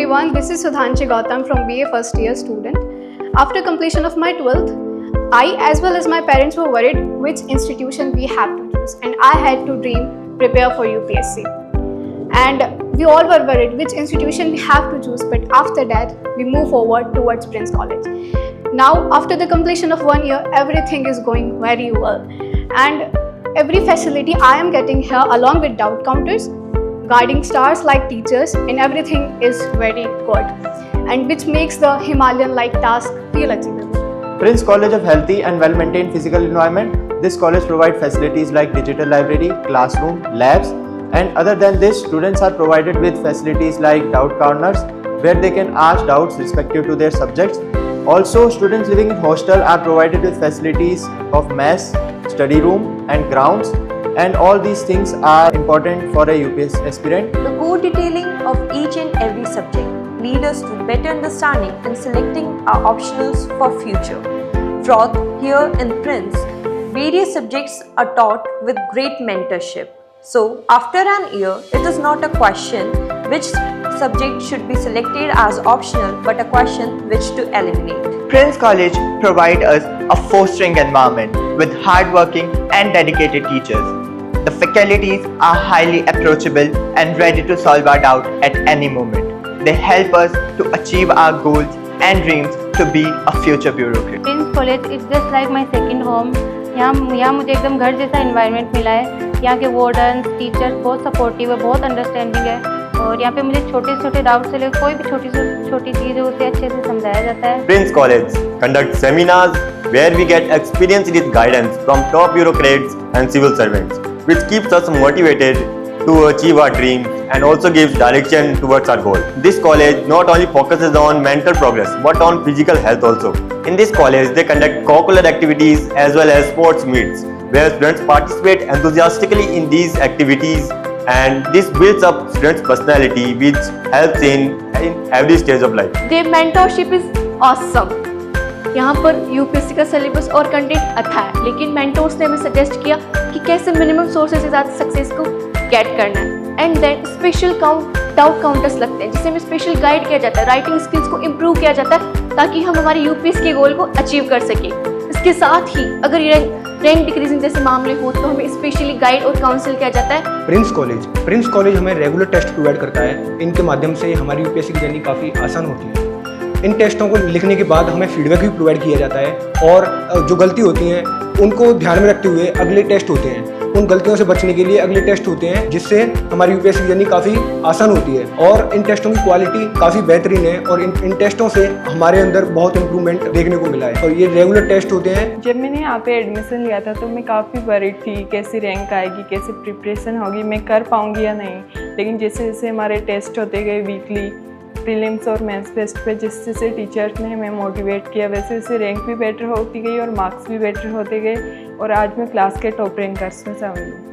everyone, this is Sudhanshi Gautam from BA first year student. After completion of my 12th, I as well as my parents were worried which institution we have to choose, and I had to prepare for UPSC. And we all were worried which institution we have to choose, but after that we move forward towards Prince College. Now after the completion of 1 year, everything is going very well, and every facility I am getting here along with doubt counters, guiding stars like teachers, and everything is very good, and which makes the Himalayan-like task feel achievable. Prince College of healthy and well-maintained physical environment. This college provides facilities like digital library, classroom, labs, and other than this, students are provided with facilities like doubt corners where they can ask doubts respective to their subjects. Also, students living in hostel are provided with facilities of mess, study room, and grounds. And all these things are important for a UPS aspirant. The core detailing of each and every subject lead us to better understanding and selecting our optionals for future. Fourth, here in Prince, various subjects are taught with great mentorship. So, after an year, it is not a question which subject should be selected as optional, but a question which to eliminate. Prince College provides us a fostering environment with hardworking and dedicated teachers. The faculties are highly approachable and ready to solve our doubt at any moment. They help us to achieve our goals and dreams to be a future bureaucrat. Prince College is just like my second home. यहाँ मुझे एकदम घर जैसा environment मिला है. यहाँ के wardens, teachers बहुत सपोर्टिव है, बहुत अंडरस्टैंडिंग है, और यहाँ पे मुझे छोटे छोटे डाउट से लेकर कोई भी छोटी से छोटी चीज़ है उसे अच्छे से समझाया जाता है. Prince College conducts seminars where we get experience with guidance from top bureaucrats and civil servants, which keeps us motivated to achieve our dreams and also gives direction towards our goal. This college not only focuses on mental progress but on physical health also. In this college, they conduct co-curricular activities as well as sports meets where students participate enthusiastically in these activities, and this builds up students' personality which helps in every stage of life. Their mentorship is awesome. यहाँ पर UPSC का syllabus और content अच्छा है, लेकिन mentors ने हमें suggest किया कि कैसे मिनिमम सोर्सेज के साथ सक्सेस को गेट करना है. And then special doubt counters लगते हैं जिससे हमें स्पेशल गाइड किया जाता है, राइटिंग स्किल्स को इम्प्रूव किया जाता है ताकि हम हमारे यूपीएससी के गोल को अचीव कर सकें. इसके साथ ही अगर ये रैंक डिक्रीजिंग जैसे मामले हो तो हमें स्पेशली गाइड और काउंसिल किया जाता है. प्रिंस कॉलेज हमें रेगुलर टेस्ट प्रोवाइड करता है. इनके माध्यम से हमारी यूपीएससी की जर्नी काफ़ी आसान होती है. इन टेस्टों को लिखने के बाद हमें फीडबैक भी प्रोवाइड किया जाता है, और जो गलती होती हैं उनको ध्यान में रखते हुए अगले टेस्ट होते हैं. उन गलतियों से बचने के लिए अगले टेस्ट होते हैं जिससे हमारी यूपीएससी की जर्नी काफ़ी आसान होती है, और इन टेस्टों की क्वालिटी काफ़ी बेहतरीन है, और इन टेस्टों से हमारे अंदर बहुत इंप्रूवमेंट देखने को मिला है. और ये रेगुलर टेस्ट होते हैं. जब मैंने यहाँ पे एडमिशन लिया था तो मैं काफ़ी वरीड थी, कैसी रैंक आएगी, कैसे प्रिपरेशन होगी, मैं कर पाऊँगी या नहीं. लेकिन जैसे जैसे हमारे टेस्ट होते गए वीकली, प्रीलिम्स और मेंस टेस्ट पे, जिस जैसे टीचर्स ने हमें मोटिवेट किया वैसे वैसे रैंक भी बेटर होती गई और मार्क्स भी बेटर होते गए, और आज मैं क्लास के टॉप रैंकर्स में शामिल हूँ.